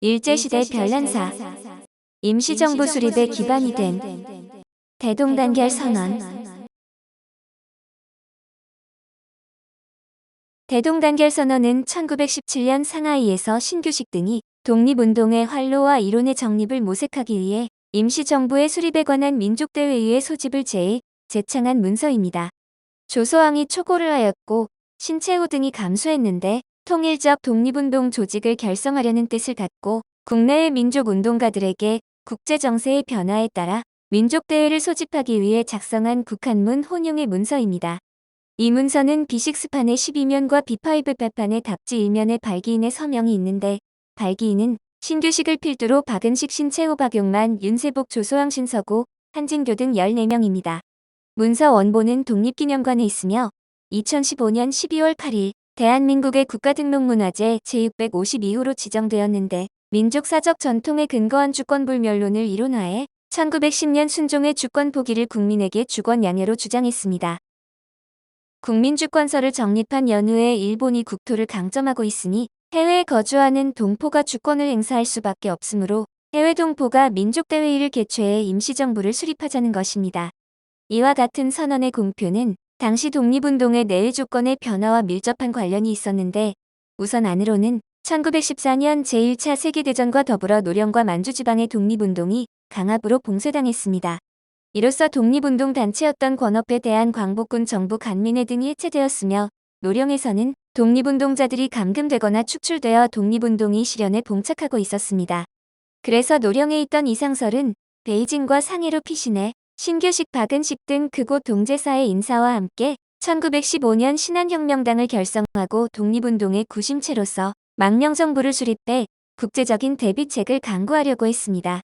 일제시대 별난사, 임시정부 수립에 기반이 된 대동단결 선언. 대동단결 선언은 1917년 상하이에서 신규식 등이 독립운동의 활로와 이론의 정립을 모색하기 위해 임시정부의 수립에 관한 민족대회의회 소집을 재창한 문서입니다. 조소왕이 초고를 하였고 신채호 등이 감수했는데 통일적 독립운동 조직을 결성하려는 뜻을 갖고 국내의 민족운동가들에게 국제정세의 변화에 따라 민족대회를 소집하기 위해 작성한 국한문 혼용의 문서입니다. 이 문서는 B6판의 12면과 B5판의 답지 1면에 발기인의 서명이 있는데 발기인은 신규식을 필두로 박은식, 신채호, 박용만, 윤세복, 조소왕, 신서구, 한진교 등 14명입니다. 문서 원본은 독립기념관에 있으며 2015년 12월 8일 대한민국의 국가등록문화재 제652호로 지정되었는데 민족사적 전통에 근거한 주권불멸론을 이론화해 1910년 순종의 주권 포기를 국민에게 주권 양해로 주장했습니다. 국민주권서를 정립한 연후에 일본이 국토를 강점하고 있으니 해외에 거주하는 동포가 주권을 행사할 수밖에 없으므로 해외 동포가 민족대회의를 개최해 임시정부를 수립하자는 것입니다. 이와 같은 선언의 공표는 당시 독립운동의 내외 조건의 변화와 밀접한 관련이 있었는데 우선 안으로는 1914년 제1차 세계대전과 더불어 노령과 만주지방의 독립운동이 강압으로 봉쇄당했습니다. 이로써 독립운동 단체였던 권업회 대한광복군 정부 간민회 등이 해체되었으며 노령에서는 독립운동자들이 감금되거나 축출되어 독립운동이 실현에 봉착하고 있었습니다. 그래서 노령에 있던 이상설은 베이징과 상해로 피신해 신규식, 박은식 등 그곳 동제사의 인사와 함께 1915년 신한혁명당을 결성하고 독립운동의 구심체로서 망명정부를 수립해 국제적인 대비책을 강구하려고 했습니다.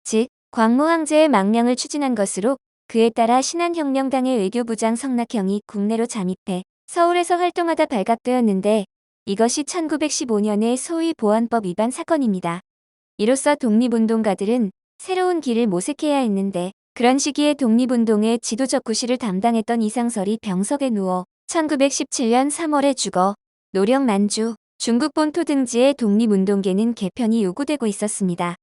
즉, 광무황제의 망명을 추진한 것으로 그에 따라 신한혁명당의 외교부장 성낙형이 국내로 잠입해 서울에서 활동하다 발각되었는데 이것이 1915년의 소위 보안법 위반 사건입니다. 이로써 독립운동가들은 새로운 길을 모색해야 했는데 그런 시기에 독립운동의 지도적 구실을 담당했던 이상설이 병석에 누워 1917년 3월에 죽어 노령 만주, 중국 본토 등지의 독립운동계는 개편이 요구되고 있었습니다.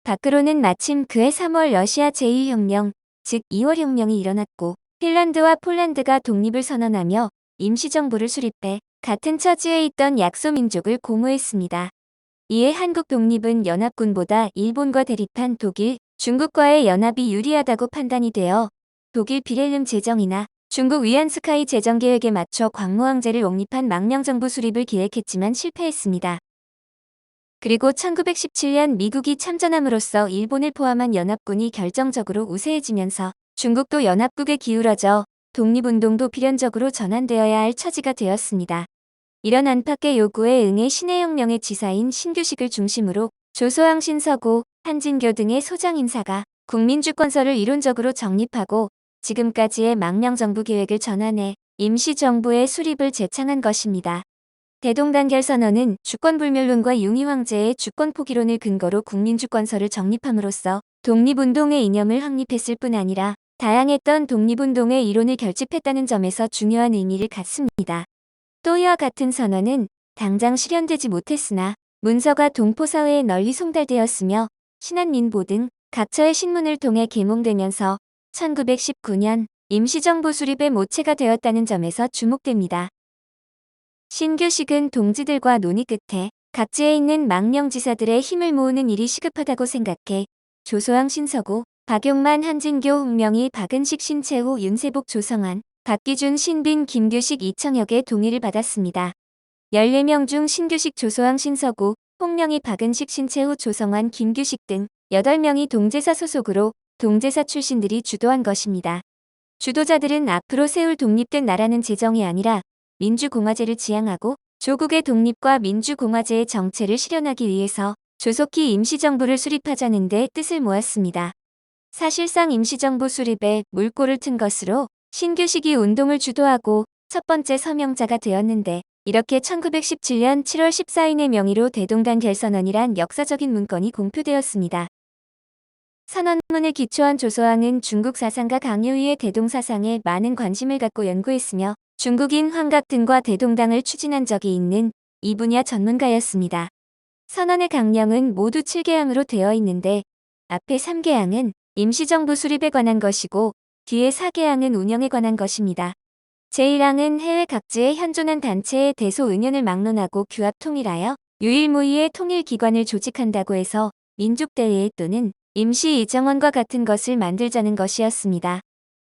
밖으로는 마침 그해 3월 러시아 제2혁명, 즉 2월 혁명이 일어났고 핀란드와 폴란드가 독립을 선언하며 임시정부를 수립해 같은 처지에 있던 약소민족을 공호했습니다. 이에 한국 독립은 연합군보다 일본과 대립한 독일, 중국과의 연합이 유리하다고 판단이 되어 독일 비렐름 제정이나 중국 위안스카이 제정계획에 맞춰 광무황제를 옹립한 망명정부 수립을 기획했지만 실패했습니다. 그리고 1917년 미국이 참전함으로써 일본을 포함한 연합군이 결정적으로 우세해지면서 중국도 연합국에 기울어져 독립운동도 필연적으로 전환되어야 할 처지가 되었습니다. 이런 안팎의 요구에 응해 신해혁명의 지사인 신규식을 중심으로 조소왕, 신서구, 한진교 등의 소장 인사가 국민주권서를 이론적으로 정립하고 지금까지의 망명정부 계획을 전환해 임시정부의 수립을 재창한 것입니다. 대동단결 선언은 주권불멸론과 융희황제의 주권포기론을 근거로 국민주권서를 정립함으로써 독립운동의 이념을 확립했을 뿐 아니라 다양했던 독립운동의 이론을 결집했다는 점에서 중요한 의미를 갖습니다. 또 이와 같은 선언은 당장 실현되지 못했으나 문서가 동포사회에 널리 송달되었으며 신한민보 등 각처의 신문을 통해 계몽되면서 1919년 임시정부 수립의 모체가 되었다는 점에서 주목됩니다. 신규식은 동지들과 논의 끝에 각지에 있는 망명지사들의 힘을 모으는 일이 시급하다고 생각해 조소왕, 신서구, 박용만, 한진교, 홍명희, 박은식, 신채호, 윤세복, 조성환, 박기준, 신빈, 김규식, 이청혁의 동의를 받았습니다. 14명 중 신규식, 조소왕, 신서구, 홍명희, 박은식, 신채호, 조성환, 김규식 등 8명이 동제사 소속으로 동제사 출신들이 주도한 것입니다. 주도자들은 앞으로 세울 독립된 나라는 제정이 아니라 민주공화제를 지향하고 조국의 독립과 민주공화제의 정체를 실현하기 위해서 조속히 임시정부를 수립하자는 데 뜻을 모았습니다. 사실상 임시정부 수립에 물꼬를 튼 것으로 신규식이 운동을 주도하고 첫 번째 서명자가 되었는데 이렇게 1917년 7월 14일의 명의로 대동단결 선언이란 역사적인 문건이 공표되었습니다. 선언문을 기초한 조소왕은 중국 사상가 강요위의 대동사상에 많은 관심을 갖고 연구했으며 중국인 황각 등과 대동당을 추진한 적이 있는 이 분야 전문가였습니다. 선언의 강령은 모두 7개항으로 되어 있는데 앞에 3개항은 임시정부 수립에 관한 것이고 뒤에 4개항은 운영에 관한 것입니다. 제1항은 해외 각지의 현존한 단체의 대소은연을 막론하고 규합 통일하여 유일무이의 통일기관을 조직한다고 해서 민족대회 또는 임시의정원과 같은 것을 만들자는 것이었습니다.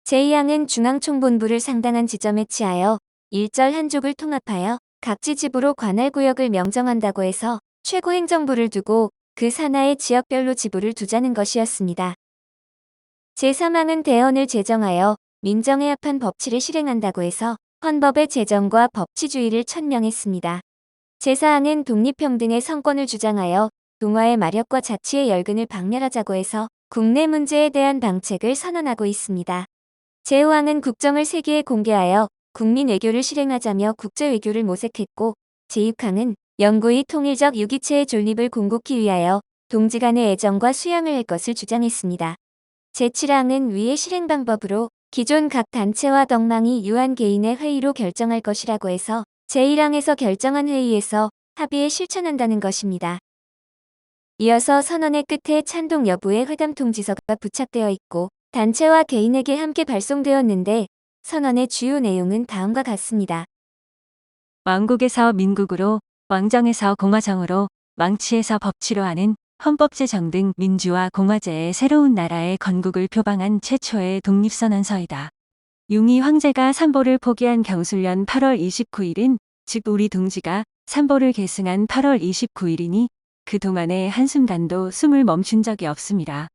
제2항은 중앙총본부를 상당한 지점에 치하여 일절 한족을 통합하여 각지 지부로 관할구역을 명정한다고 해서 최고행정부를 두고 그 산하의 지역별로 지부를 두자는 것이었습니다. 제3항은 대헌을 제정하여 민정에 합한 법치를 실행한다고 해서 헌법의 제정과 법치주의를 천명했습니다. 제4항은 독립평등의 성권을 주장하여 동아의 마력과 자치의 열근을 박멸하자고 해서 국내 문제에 대한 방책을 선언하고 있습니다. 제5항은 국정을 세계에 공개하여 국민 외교를 실행하자며 국제 외교를 모색했고 제6항은 영구히 통일적 유기체의 존립을 공고히 위하여 동지 간의 애정과 수양을 할 것을 주장했습니다. 제7항은 위의 실행 방법으로 기존 각 단체와 덕망이 유한 개인의 회의로 결정할 것이라고 해서 제1항에서 결정한 회의에서 합의에 실천한다는 것입니다. 이어서 선언의 끝에 찬동 여부의 회담 통지서가 부착되어 있고 단체와 개인에게 함께 발송되었는데 선언의 주요 내용은 다음과 같습니다. 왕국에서 민국으로, 왕정에서 공화정으로, 왕치에서 법치로 하는 헌법제정 등 민주화 공화제의 새로운 나라의 건국을 표방한 최초의 독립선언서이다. 융희 황제가 삼보를 포기한 경술년 8월 29일은 즉 우리 동지가 삼보를 계승한 8월 29일이니 그동안의 한순간도 숨을 멈춘 적이 없습니다.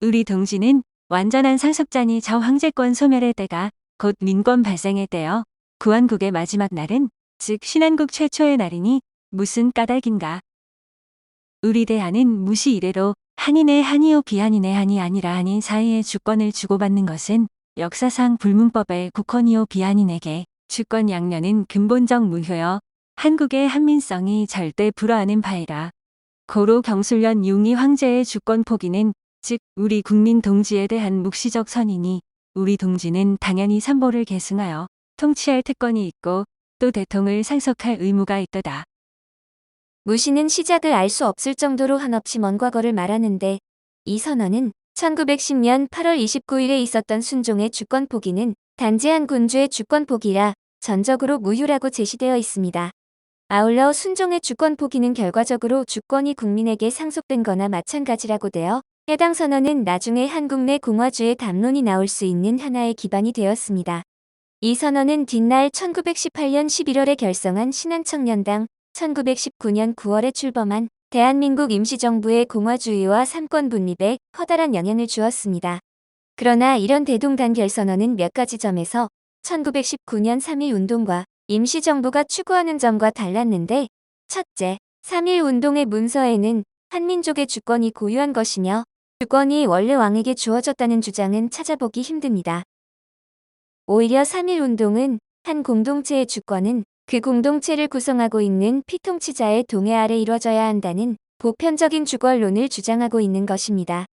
우리 동지는 완전한 상속자니 저 황제권 소멸의 때가 곧 민권 발생의 때여 구한국의 마지막 날은 즉 신한국 최초의 날이니 무슨 까닭인가. 우리 대한은 무시 이래로 한인의 한이요 비한인의 한이 아니라 한인 사이의 주권을 주고받는 것은 역사상 불문법의 국헌이요 비한인에게 주권 양려는 근본적 무효여 한국의 한민성이 절대 불허하는 바이라. 고로 경술련 융희 황제의 주권 포기는 즉 우리 국민 동지에 대한 묵시적 선이니 우리 동지는 당연히 삼보를 계승하여 통치할 특권이 있고 또 대통을 상속할 의무가 있도다. 무시는 시작을 알 수 없을 정도로 한없이 먼 과거를 말하는데 이 선언은 1910년 8월 29일에 있었던 순종의 주권 포기는 단지 한 군주의 주권 포기라 전적으로 무효라고 제시되어 있습니다. 아울러 순종의 주권 포기는 결과적으로 주권이 국민에게 상속된 거나 마찬가지라고 되어 해당 선언은 나중에 한국 내 공화주의 담론이 나올 수 있는 하나의 기반이 되었습니다. 이 선언은 뒷날 1918년 11월에 결성한 신한청년당 1919년 9월에 출범한 대한민국 임시정부의 공화주의와 삼권 분립에 커다란 영향을 주었습니다. 그러나 이런 대동단결선언은 몇 가지 점에서 1919년 3.1운동과 임시정부가 추구하는 점과 달랐는데 첫째, 3.1운동의 문서에는 한민족의 주권이 고유한 것이며 주권이 원래 왕에게 주어졌다는 주장은 찾아보기 힘듭니다. 오히려 3.1운동은 한 공동체의 주권은 그 공동체를 구성하고 있는 피통치자의 동의 아래 이루어져야 한다는 보편적인 주권론을 주장하고 있는 것입니다.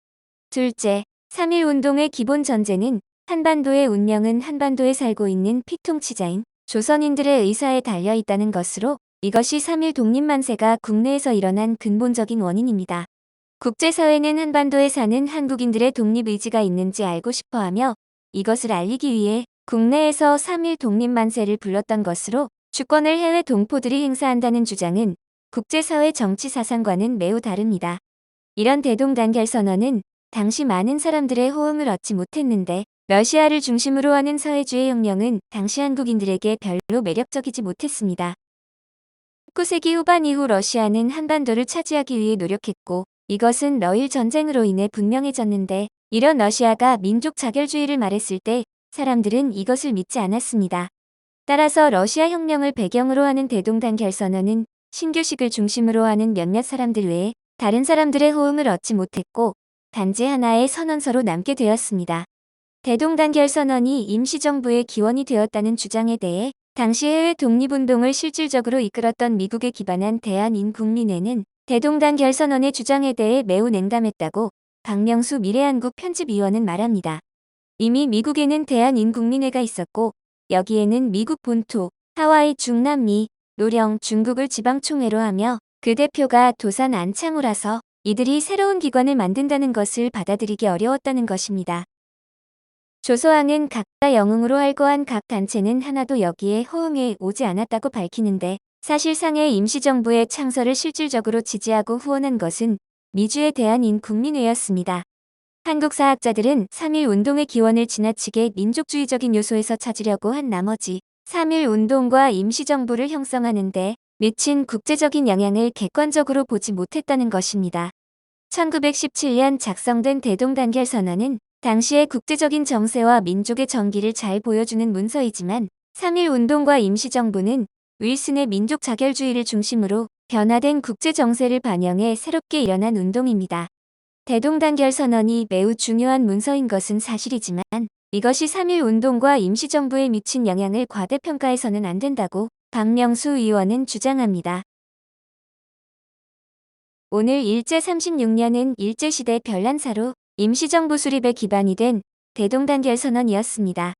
둘째, 3.1운동의 기본 전제는 한반도의 운명은 한반도에 살고 있는 피통치자인 조선인들의 의사에 달려 있다는 것으로 이것이 3.1 독립만세가 국내에서 일어난 근본적인 원인입니다. 국제사회는 한반도에 사는 한국인들의 독립의지가 있는지 알고 싶어하며 이것을 알리기 위해 국내에서 3.1 독립만세를 불렀던 것으로 주권을 해외 동포들이 행사한다는 주장은 국제사회 정치 사상과는 매우 다릅니다. 이런 대동단결선언은 당시 많은 사람들의 호응을 얻지 못했는데 러시아를 중심으로 하는 사회주의 혁명은 당시 한국인들에게 별로 매력적이지 못했습니다. 19세기 후반 이후 러시아는 한반도를 차지하기 위해 노력했고 이것은 러일 전쟁으로 인해 분명해졌는데 이런 러시아가 민족 자결주의를 말했을 때 사람들은 이것을 믿지 않았습니다. 따라서 러시아 혁명을 배경으로 하는 대동단결선언은 신규식을 중심으로 하는 몇몇 사람들 외에 다른 사람들의 호응을 얻지 못했고 단지 하나의 선언서로 남게 되었습니다. 대동단결선언이 임시정부의 기원이 되었다는 주장에 대해 당시 해외 독립운동을 실질적으로 이끌었던 미국에 기반한 대한인국민회는 대동단결선언의 주장에 대해 매우 냉담했다고 박명수 미래한국 편집위원은 말합니다. 이미 미국에는 대한인국민회가 있었고 여기에는 미국 본토, 하와이, 중남미, 노령, 중국을 지방총회로 하며 그 대표가 도산 안창호라서 이들이 새로운 기관을 만든다는 것을 받아들이기 어려웠다는 것입니다. 조소왕은 각자 영웅으로 활거한 각 단체는 하나도 여기에 호응해 오지 않았다고 밝히는데 사실상의 임시정부의 창설을 실질적으로 지지하고 후원한 것은 미주에 대한 인국민회였습니다. 한국 사학자들은 3.1운동의 기원을 지나치게 민족주의적인 요소에서 찾으려고 한 나머지 3.1운동과 임시정부를 형성하는 데 미친 국제적인 영향을 객관적으로 보지 못했다는 것입니다. 1917년 작성된 대동단결선언은 당시의 국제적인 정세와 민족의 정기를 잘 보여주는 문서이지만 3.1운동과 임시정부는 윌슨의 민족 자결주의를 중심으로 변화된 국제 정세를 반영해 새롭게 일어난 운동입니다. 대동단결선언이 매우 중요한 문서인 것은 사실이지만 이것이 3.1운동과 임시정부에 미친 영향을 과대평가해서는 안 된다고 박명수 의원은 주장합니다. 오늘 일제 36년은 일제시대 별난사로 임시정부 수립에 기반이 된 대동단결선언이었습니다.